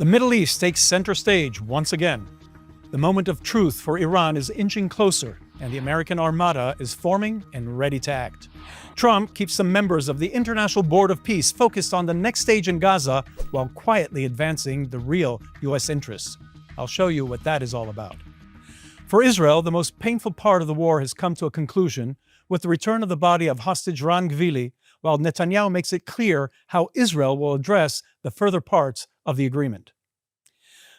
The Middle East takes center stage once again. The moment of truth for Iran is inching closer, and the American armada is forming and ready to act. Trump keeps some members of the International Board of Peace focused on the next stage in Gaza while quietly advancing the real U.S. interests. I'll show you what that is all about. For Israel, the most painful part of the war has come to a conclusion with the return of the body of hostage Ran Gvili, while Netanyahu makes it clear how Israel will address the further parts of the agreement.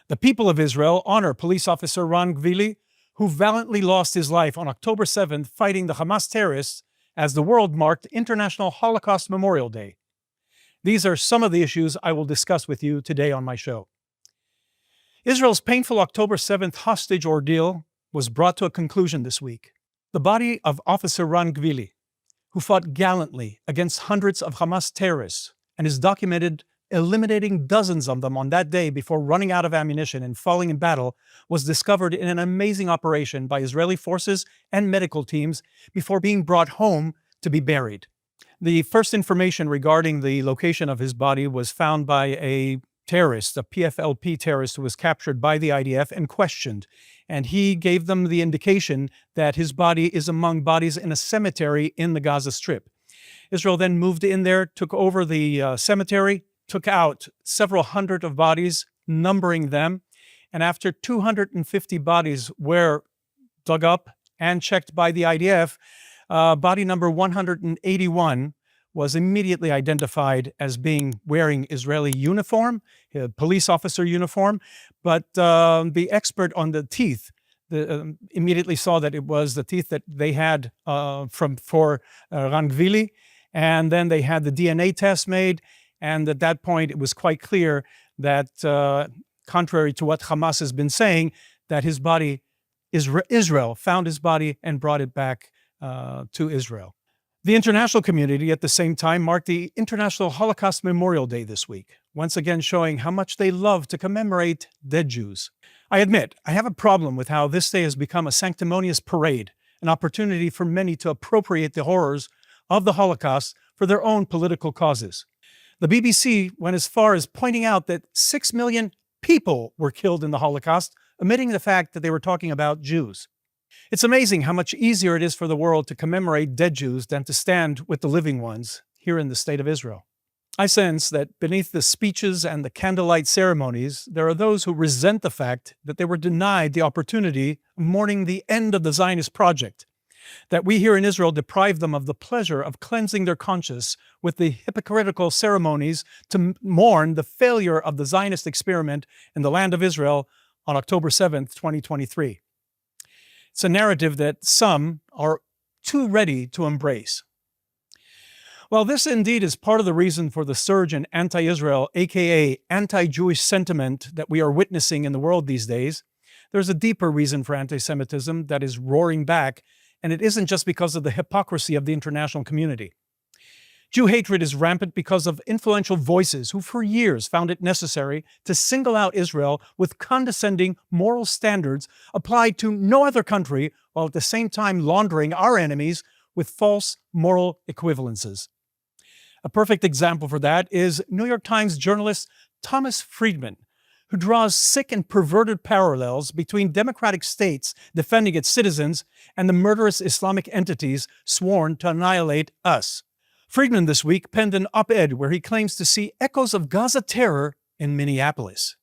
The people of Israel honor police officer Ran Gvili, who valiantly lost his life on October 7th fighting the Hamas terrorists as the world marked International Holocaust Memorial Day. These are some of the issues I will discuss with you today on my show. Israel's painful October 7th hostage ordeal was brought to a conclusion this week. The body of Officer Ran Gvili, who fought gallantly against hundreds of Hamas terrorists and is documented eliminating dozens of them on that day before running out of ammunition and falling in battle, was discovered in an amazing operation by Israeli forces and medical teams before being brought home to be buried. The first information regarding the location of his body was found by a terrorist, a PFLP terrorist who was captured by the IDF and questioned. And he gave them the indication that his body is among bodies in a cemetery in the Gaza Strip. Israel then moved in there, took over the cemetery, took out several hundred of bodies, numbering them. And after 250 bodies were dug up and checked by the IDF, body number 181 was immediately identified as being wearing Israeli uniform, police officer uniform, but the expert on the teeth immediately saw that it was the teeth that they had for Ran Gvili, and then they had the DNA test made, and at that point it was quite clear that, contrary to what Hamas has been saying, that his body, Israel found his body and brought it back to Israel. The international community, at the same time, marked the International Holocaust Memorial Day this week, once again showing how much they love to commemorate dead Jews. I admit, I have a problem with how this day has become a sanctimonious parade, an opportunity for many to appropriate the horrors of the Holocaust for their own political causes. The BBC went as far as pointing out that 6 million people were killed in the Holocaust, omitting the fact that they were talking about Jews. It's amazing how much easier it is for the world to commemorate dead Jews than to stand with the living ones here in the state of Israel. I sense that beneath the speeches and the candlelight ceremonies, there are those who resent the fact that they were denied the opportunity of mourning the end of the Zionist project, that we here in Israel deprived them of the pleasure of cleansing their conscience with the hypocritical ceremonies to mourn the failure of the Zionist experiment in the land of Israel on October 7th, 2023. It's a narrative that some are too ready to embrace. While this indeed is part of the reason for the surge in anti-Israel, aka anti-Jewish sentiment that we are witnessing in the world these days, there's a deeper reason for anti-Semitism that is roaring back, and it isn't just because of the hypocrisy of the international community. Jew hatred is rampant because of influential voices who for years found it necessary to single out Israel with condescending moral standards applied to no other country, while at the same time laundering our enemies with false moral equivalences. A perfect example for that is New York Times journalist Thomas Friedman, who draws sick and perverted parallels between democratic states defending its citizens and the murderous Islamic entities sworn to annihilate us. Friedman this week penned an op-ed where he claims to see echoes of Gaza terror in Minneapolis.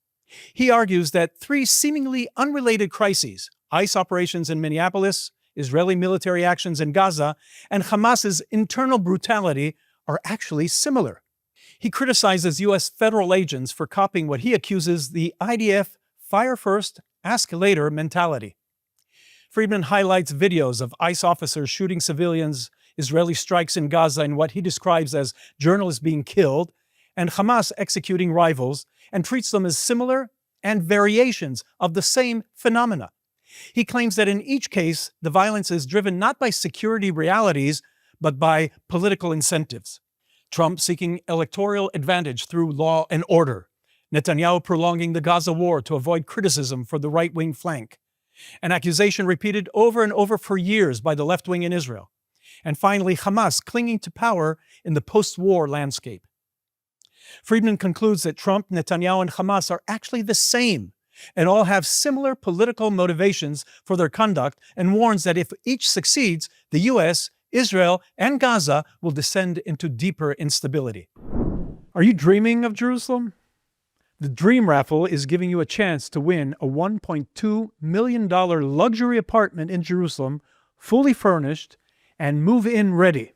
He argues that three seemingly unrelated crises, ICE operations in Minneapolis, Israeli military actions in Gaza, and Hamas's internal brutality are actually similar. He criticizes U.S. federal agents for copying what he accuses the IDF fire first, ask later mentality. Friedman highlights videos of ICE officers shooting civilians, Israeli strikes in Gaza in what he describes as journalists being killed, and Hamas executing rivals, and treats them as similar and variations of the same phenomena. He claims that in each case, the violence is driven not by security realities, but by political incentives. Trump seeking electoral advantage through law and order. Netanyahu prolonging the Gaza war to avoid criticism for the right-wing flank. An accusation repeated over and over for years by the left wing in Israel. And finally, Hamas clinging to power in the post-war landscape. Friedman concludes that Trump, Netanyahu, and Hamas are actually the same and all have similar political motivations for their conduct, and warns that if each succeeds, the US, Israel, and Gaza will descend into deeper instability. Are you dreaming of Jerusalem? The Dream Raffle is giving you a chance to win a $1.2 million luxury apartment in Jerusalem, fully furnished and move-in ready.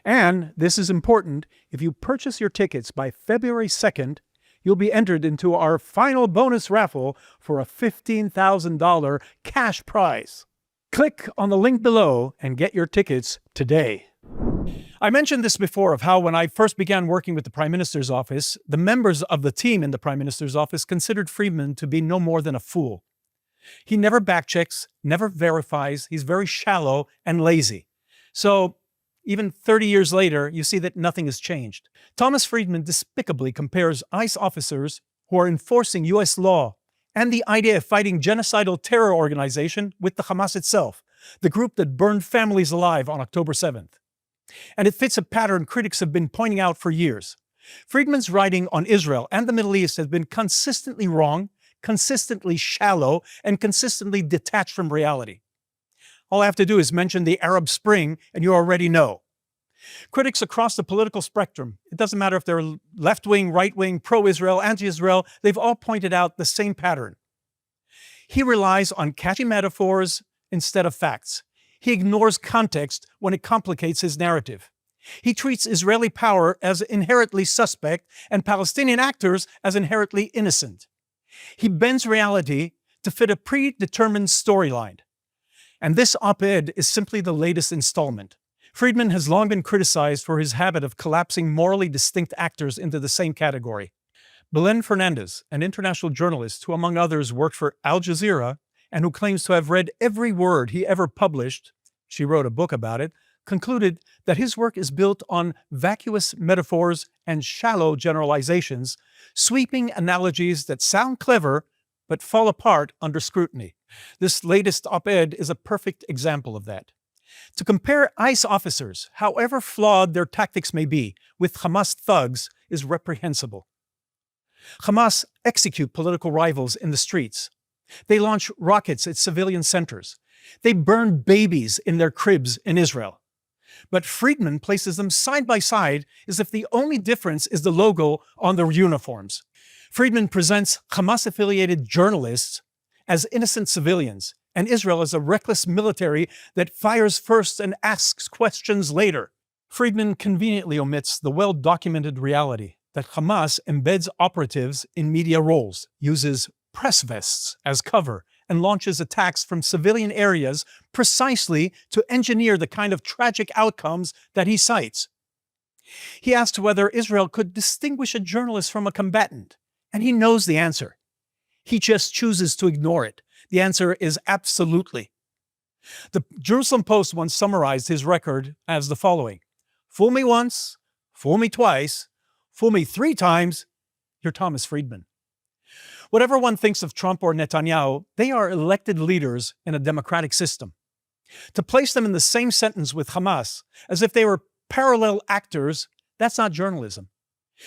And, this is important, if you purchase your tickets by February 2nd, you'll be entered into our final bonus raffle for a $15,000 cash prize. Click on the link below and get your tickets today. I mentioned this before of how when I first began working with the Prime Minister's office, the members of the team in the Prime Minister's office considered Friedman to be no more than a fool. He never backchecks, never verifies, he's very shallow and lazy. So, even 30 years later, you see that nothing has changed. Thomas Friedman despicably compares ICE officers who are enforcing U.S. law and the idea of fighting genocidal terror organization with the Hamas itself, the group that burned families alive on October 7th. And it fits a pattern critics have been pointing out for years. Friedman's writing on Israel and the Middle East has been consistently wrong, consistently shallow, and consistently detached from reality. All I have to do is mention the Arab Spring, and you already know. Critics across the political spectrum, it doesn't matter if they're left-wing, right-wing, pro-Israel, anti-Israel, they've all pointed out the same pattern. He relies on catchy metaphors instead of facts. He ignores context when it complicates his narrative. He treats Israeli power as inherently suspect and Palestinian actors as inherently innocent. He bends reality to fit a predetermined storyline. And this op-ed is simply the latest installment. Friedman has long been criticized for his habit of collapsing morally distinct actors into the same category. Belen Fernandez, an international journalist who, among others, worked for Al Jazeera and who claims to have read every word he ever published, she wrote a book about it, concluded that his work is built on vacuous metaphors and shallow generalizations, sweeping analogies that sound clever but fall apart under scrutiny. This latest op-ed is a perfect example of that. To compare ICE officers, however flawed their tactics may be, with Hamas thugs is reprehensible. Hamas execute political rivals in the streets. They launch rockets at civilian centers. They burn babies in their cribs in Israel. But Friedman places them side by side as if the only difference is the logo on their uniforms. Friedman presents Hamas-affiliated journalists as innocent civilians, and Israel as a reckless military that fires first and asks questions later. Friedman conveniently omits the well-documented reality that Hamas embeds operatives in media roles, uses press vests as cover, and launches attacks from civilian areas precisely to engineer the kind of tragic outcomes that he cites. He asked whether Israel could distinguish a journalist from a combatant, and he knows the answer. He just chooses to ignore it. The answer is absolutely. The Jerusalem Post once summarized his record as the following: fool me once, fool me twice, fool me 3 times, you're Thomas Friedman. Whatever one thinks of Trump or Netanyahu, they are elected leaders in a democratic system. To place them in the same sentence with Hamas, as if they were parallel actors, that's not journalism.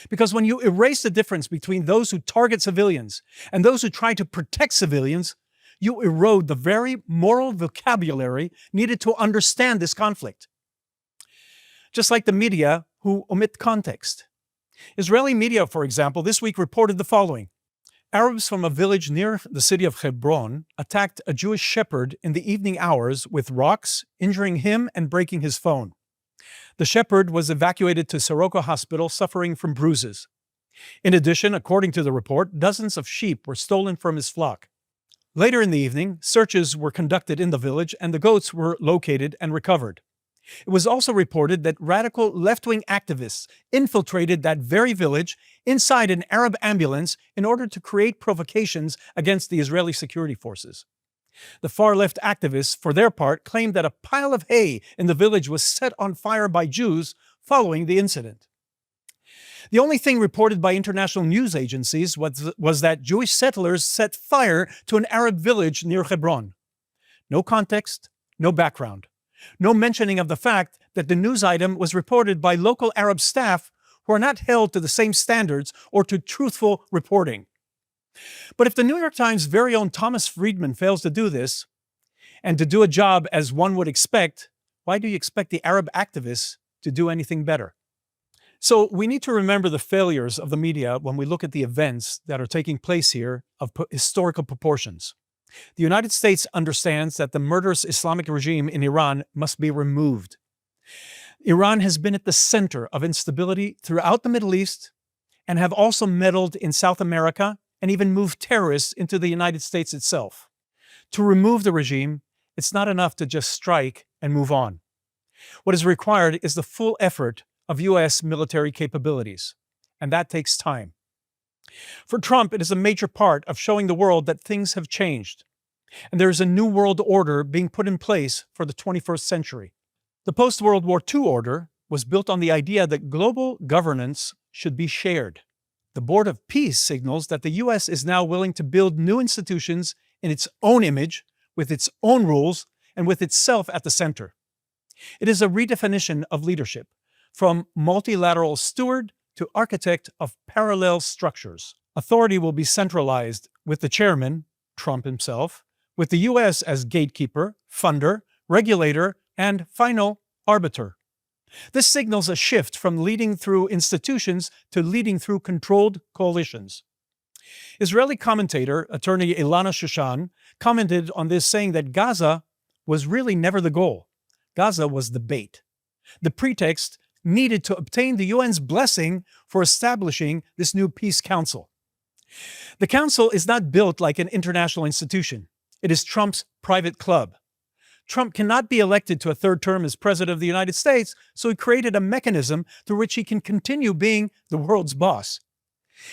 Because when you erase the difference between those who target civilians and those who try to protect civilians, you erode the very moral vocabulary needed to understand this conflict. Just like the media who omit context. Israeli media, for example, this week reported the following: Arabs from a village near the city of Hebron attacked a Jewish shepherd in the evening hours with rocks, injuring him and breaking his phone. The shepherd was evacuated to Soroka Hospital suffering from bruises. In addition, according to the report, dozens of sheep were stolen from his flock. Later in the evening, searches were conducted in the village and the goats were located and recovered. It was also reported that radical left-wing activists infiltrated that very village inside an Arab ambulance in order to create provocations against the Israeli security forces. The far-left activists, for their part, claimed that a pile of hay in the village was set on fire by Jews following the incident. The only thing reported by international news agencies was that Jewish settlers set fire to an Arab village near Hebron. No context, no background. No mentioning of the fact that the news item was reported by local Arab staff who are not held to the same standards or to truthful reporting. But if the New York Times' very own Thomas Friedman fails to do this, and to do a job as one would expect, why do you expect the Arab activists to do anything better? So we need to remember the failures of the media when we look at the events that are taking place here of historical proportions. The United States understands that the murderous Islamic regime in Iran must be removed. Iran has been at the center of instability throughout the Middle East and have also meddled in South America and even moved terrorists into the United States itself. To remove the regime, it's not enough to just strike and move on. What is required is the full effort of U.S. military capabilities, and that takes time. For Trump, it is a major part of showing the world that things have changed, and there is a new world order being put in place for the 21st century. The post-World War II order was built on the idea that global governance should be shared. The Board of Peace signals that the U.S. is now willing to build new institutions in its own image, with its own rules, and with itself at the center. It is a redefinition of leadership, from multilateral steward to architect of parallel structures. Authority will be centralized with the chairman, Trump himself, with the U.S. as gatekeeper, funder, regulator, and final arbiter. This signals a shift from leading through institutions to leading through controlled coalitions. Israeli commentator, attorney Ilana Shushan, commented on this, saying that Gaza was really never the goal. Gaza was the bait, the pretext needed to obtain the UN's blessing for establishing this new peace council. The council is not built like an international institution. It is Trump's private club. Trump cannot be elected to a third term as president of the United States, so he created a mechanism through which he can continue being the world's boss.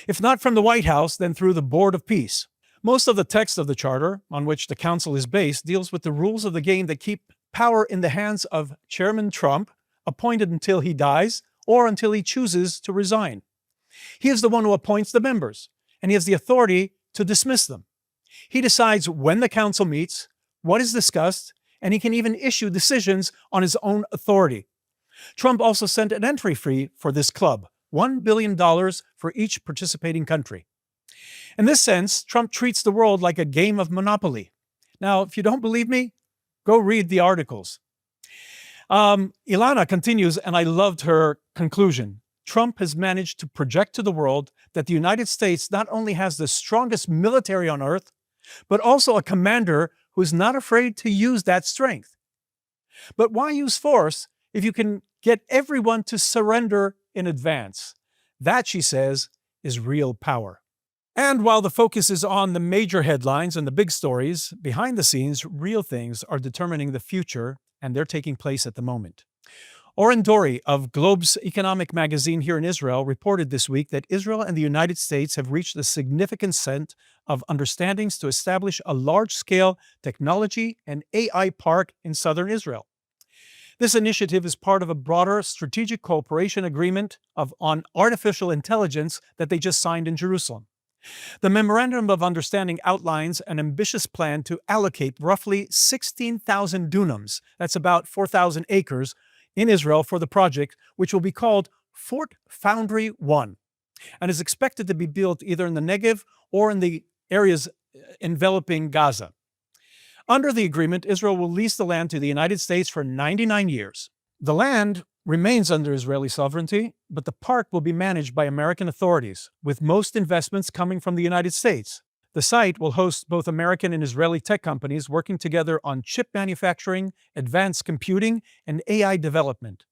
If not from the White House, then through the Board of Peace. Most of the text of the charter, on which the council is based, deals with the rules of the game that keep power in the hands of Chairman Trump, appointed until he dies or until he chooses to resign. He is the one who appoints the members, and he has the authority to dismiss them. He decides when the council meets, what is discussed, and he can even issue decisions on his own authority. Trump also sent an entry fee for this club, $1 billion for each participating country. In this sense, Trump treats the world like a game of Monopoly. Now, if you don't believe me, go read the articles. Ilana continues, and I loved her conclusion. Trump has managed to project to the world that the United States not only has the strongest military on earth, but also a commander who is not afraid to use that strength. But why use force if you can get everyone to surrender in advance? That, she says, is real power. And while the focus is on the major headlines and the big stories, behind the scenes, real things are determining the future, and they're taking place at the moment. Oren Dori of Globe's economic magazine here in Israel reported this week that Israel and the United States have reached a significant set of understandings to establish a large-scale technology and AI park in southern Israel. This initiative is part of a broader strategic cooperation agreement on artificial intelligence that they just signed in Jerusalem. The Memorandum of Understanding outlines an ambitious plan to allocate roughly 16,000 dunams, that's about 4,000 acres, in Israel for the project, which will be called Fort Foundry 1, and is expected to be built either in the Negev or in the areas enveloping Gaza. Under the agreement, Israel will lease the land to the United States for 99 years. The land remains under Israeli sovereignty, but the park will be managed by American authorities, with most investments coming from the United States. The site will host both American and Israeli tech companies working together on chip manufacturing, advanced computing, and AI development.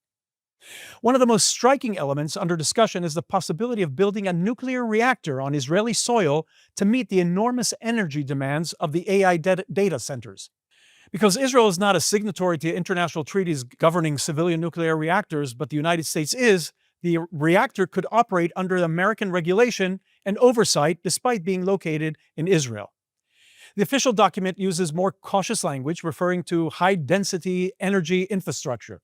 One of the most striking elements under discussion is the possibility of building a nuclear reactor on Israeli soil to meet the enormous energy demands of the AI data centers. Because Israel is not a signatory to international treaties governing civilian nuclear reactors, but the United States is, the reactor could operate under American regulation and oversight despite being located in Israel. The official document uses more cautious language, referring to high-density energy infrastructure.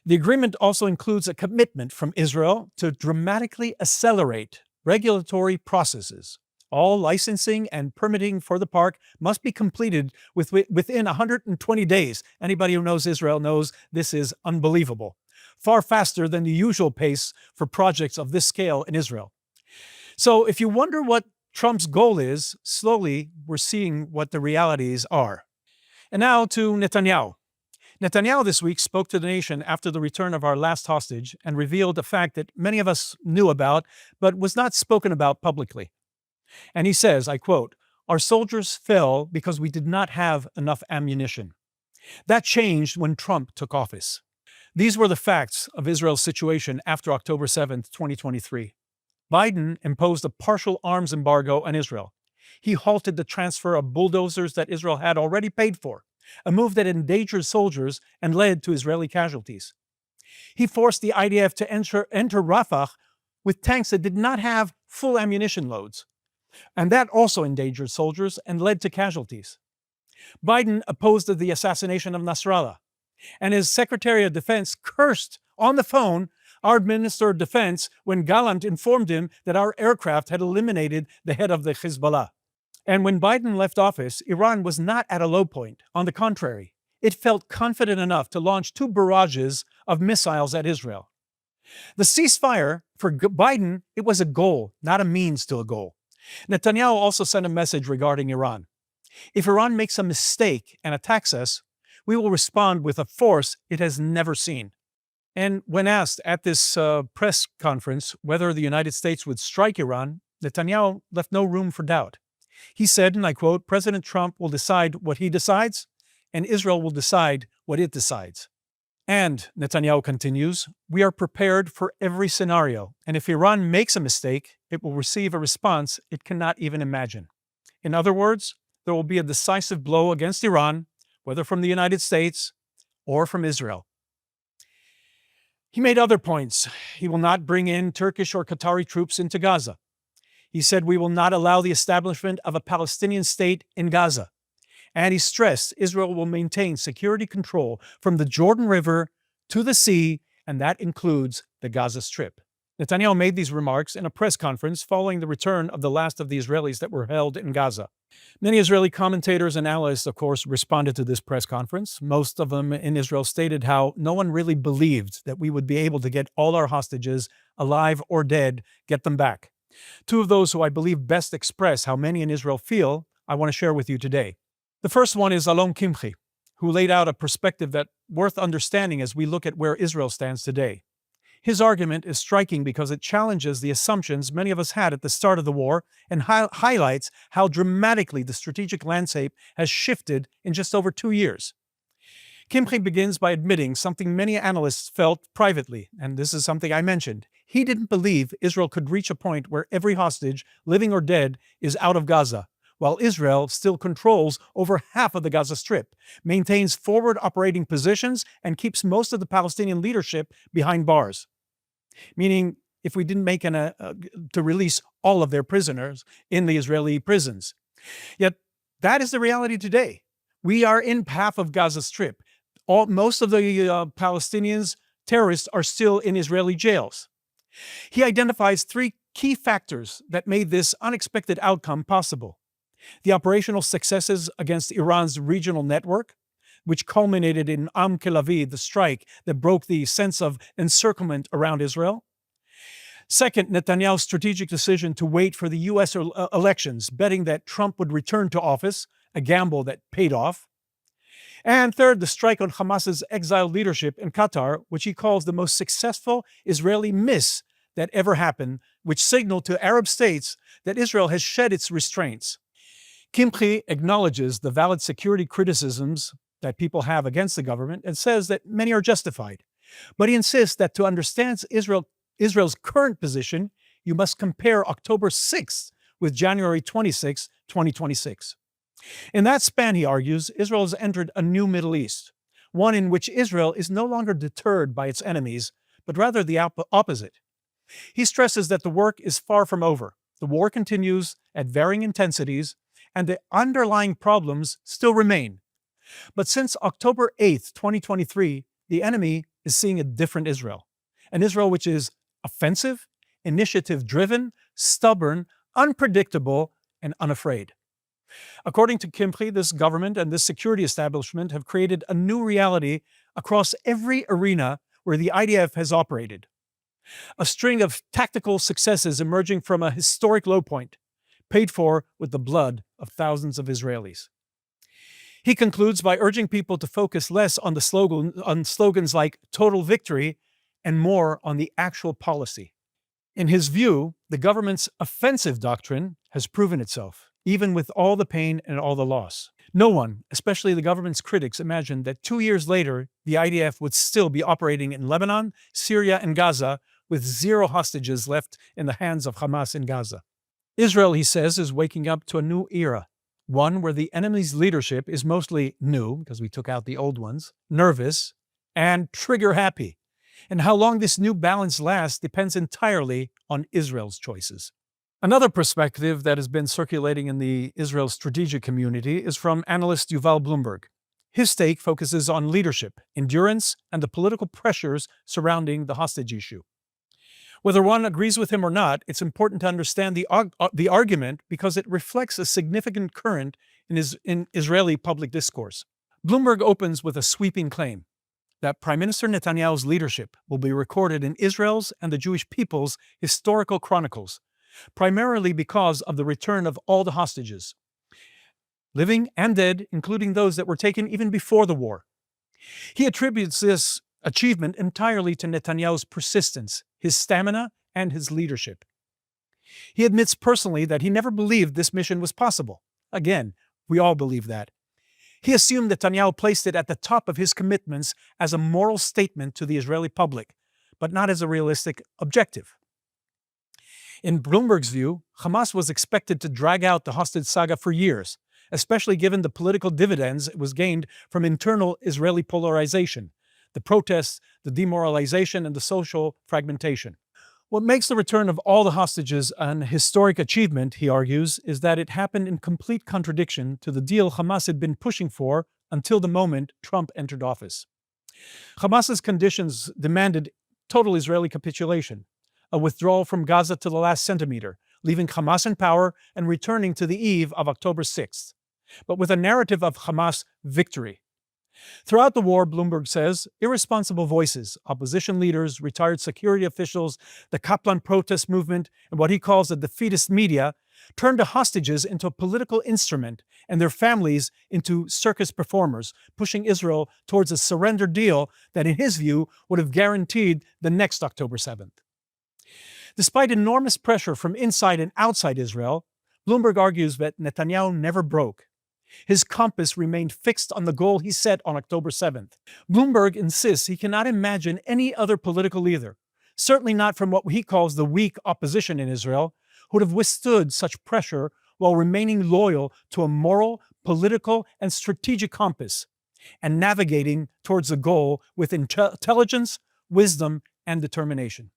The agreement also includes a commitment from Israel to dramatically accelerate regulatory processes. All licensing and permitting for the park must be completed within 120 days. Anybody who knows Israel knows this is unbelievable. far faster than the usual pace for projects of this scale in Israel. So if you wonder what Trump's goal is, slowly we're seeing what the realities are. And now to Netanyahu. Netanyahu this week spoke to the nation after the return of our last hostage and revealed a fact that many of us knew about, but was not spoken about publicly. And he says, I quote, "Our soldiers fell because we did not have enough ammunition. That changed when Trump took office." These were the facts of Israel's situation after October 7th, 2023. Biden imposed a partial arms embargo on Israel. He halted the transfer of bulldozers that Israel had already paid for, a move that endangered soldiers and led to Israeli casualties. He forced the IDF to enter Rafah with tanks that did not have full ammunition loads, and that also endangered soldiers and led to casualties. Biden opposed the assassination of Nasrallah, and his Secretary of Defense cursed on the phone our Minister of Defense when Gallant informed him that our aircraft had eliminated the head of the Hezbollah. And when Biden left office, Iran was not at a low point. On the contrary, it felt confident enough to launch 2 barrages of missiles at Israel. The ceasefire, for Biden, it was a goal, not a means to a goal. Netanyahu also sent a message regarding Iran. If Iran makes a mistake and attacks us, we will respond with a force it has never seen. And when asked at this press conference whether the United States would strike Iran, Netanyahu left no room for doubt. He said, and I quote, "President Trump will decide what he decides, and Israel will decide what it decides." And, Netanyahu continues, "We are prepared for every scenario, and if Iran makes a mistake, it will receive a response it cannot even imagine." In other words, there will be a decisive blow against Iran, whether from the United States or from Israel. He made other points. He will not bring in Turkish or Qatari troops into Gaza. He said we will not allow the establishment of a Palestinian state in Gaza. And he stressed Israel will maintain security control from the Jordan River to the sea, and that includes the Gaza Strip. Netanyahu made these remarks in a press conference following the return of the last of the Israelis that were held in Gaza. Many Israeli commentators and analysts, of course, responded to this press conference. Most of them in Israel stated how no one really believed that we would be able to get all our hostages, alive or dead, get them back. 2 of those who I believe best express how many in Israel feel, I want to share with you today. The first one is Alon Kimchi, who laid out a perspective that's worth understanding as we look at where Israel stands today. His argument is striking because it challenges the assumptions many of us had at the start of the war and highlights how dramatically the strategic landscape has shifted in just over 2 years. Kimchi begins by admitting something many analysts felt privately, and this is something I mentioned. He didn't believe Israel could reach a point where every hostage, living or dead, is out of Gaza, while Israel still controls over half of the Gaza Strip, maintains forward operating positions, and keeps most of the Palestinian leadership behind bars. Meaning, if we didn't make to release all of their prisoners in the Israeli prisons. Yet, that is the reality today. We are in half of Gaza Strip. Most of the Palestinians, terrorists, are still in Israeli jails. He identifies 3 key factors that made this unexpected outcome possible. The operational successes against Iran's regional network, which culminated in Kelavi, the strike that broke the sense of encirclement around Israel. Second, Netanyahu's strategic decision to wait for the U.S. elections, betting that Trump would return to office, a gamble that paid off. And third, the strike on Hamas's exiled leadership in Qatar, which he calls the most successful Israeli miss that ever happened, which signaled to Arab states that Israel has shed its restraints. Kimchi acknowledges the valid security criticisms that people have against the government and says that many are justified. But he insists that to understand Israel's current position, you must compare October 6th with January 26, 2026. In that span, he argues, Israel has entered a new Middle East, one in which Israel is no longer deterred by its enemies, but rather the opposite. He stresses that the work is far from over. The war continues at varying intensities, and the underlying problems still remain. But since October 8th, 2023, the enemy is seeing a different Israel, an Israel which is offensive, initiative-driven, stubborn, unpredictable, and unafraid. According to Kimchi, this government and this security establishment have created a new reality across every arena where the IDF has operated. A string of tactical successes emerging from a historic low point, paid for with the blood of thousands of Israelis. He concludes by urging people to focus less on slogans like total victory and more on the actual policy. In his view, the government's offensive doctrine has proven itself, even with all the pain and all the loss. No one, especially the government's critics, imagined that 2 years later, the IDF would still be operating in Lebanon, Syria, and Gaza with 0 hostages left in the hands of Hamas in Gaza. Israel, he says, is waking up to a new era, one where the enemy's leadership is mostly new, because we took out the old ones, nervous, and trigger-happy. And how long this new balance lasts depends entirely on Israel's choices. Another perspective that has been circulating in the Israel strategic community is from analyst Yuval Bloomberg. His take focuses on leadership, endurance, and the political pressures surrounding the hostage issue. Whether one agrees with him or not, it's important to understand the argument because it reflects a significant current in Israeli public discourse. Bloomberg opens with a sweeping claim that Prime Minister Netanyahu's leadership will be recorded in Israel's and the Jewish people's historical chronicles, primarily because of the return of all the hostages, living and dead, including those that were taken even before the war. He attributes this achievement entirely to Netanyahu's persistence, his stamina, and his leadership. He admits personally that he never believed this mission was possible. Again, we all believe that. He assumed Netanyahu placed it at the top of his commitments as a moral statement to the Israeli public, but not as a realistic objective. In Bloomberg's view, Hamas was expected to drag out the hostage saga for years, especially given the political dividends it was gained from internal Israeli polarization, the protests, the demoralization, and the social fragmentation. What makes the return of all the hostages an historic achievement, he argues, is that it happened in complete contradiction to the deal Hamas had been pushing for until the moment Trump entered office. Hamas's conditions demanded total Israeli capitulation, a withdrawal from Gaza to the last centimeter, leaving Hamas in power and returning to the eve of October 6th, but with a narrative of Hamas victory. Throughout the war, Bloomberg says, irresponsible voices, opposition leaders, retired security officials, the Kaplan protest movement, and what he calls the defeatist media, turned the hostages into a political instrument and their families into circus performers, pushing Israel towards a surrender deal that, in his view, would have guaranteed the next October 7th. Despite enormous pressure from inside and outside Israel, Bloomberg argues that Netanyahu never broke. His compass remained fixed on the goal he set on October 7th. Bloomberg insists he cannot imagine any other political leader, certainly not from what he calls the weak opposition in Israel, who would have withstood such pressure while remaining loyal to a moral, political, and strategic compass, and navigating towards the goal with intelligence, wisdom, and determination.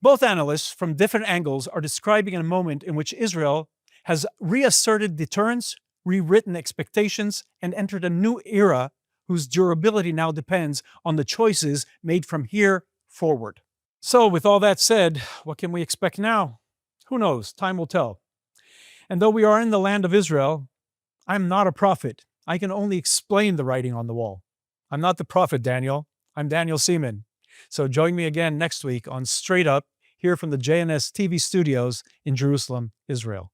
Both analysts, from different angles, are describing a moment in which Israel has reasserted deterrence, rewritten expectations, and entered a new era whose durability now depends on the choices made from here forward. So, with all that said, what can we expect now? Who knows? Time will tell. And though we are in the land of Israel, I'm not a prophet. I can only explain the writing on the wall. I'm not the prophet, Daniel. I'm Daniel Seaman. So join me again next week on Straight Up, here from the JNS TV studios in Jerusalem, Israel.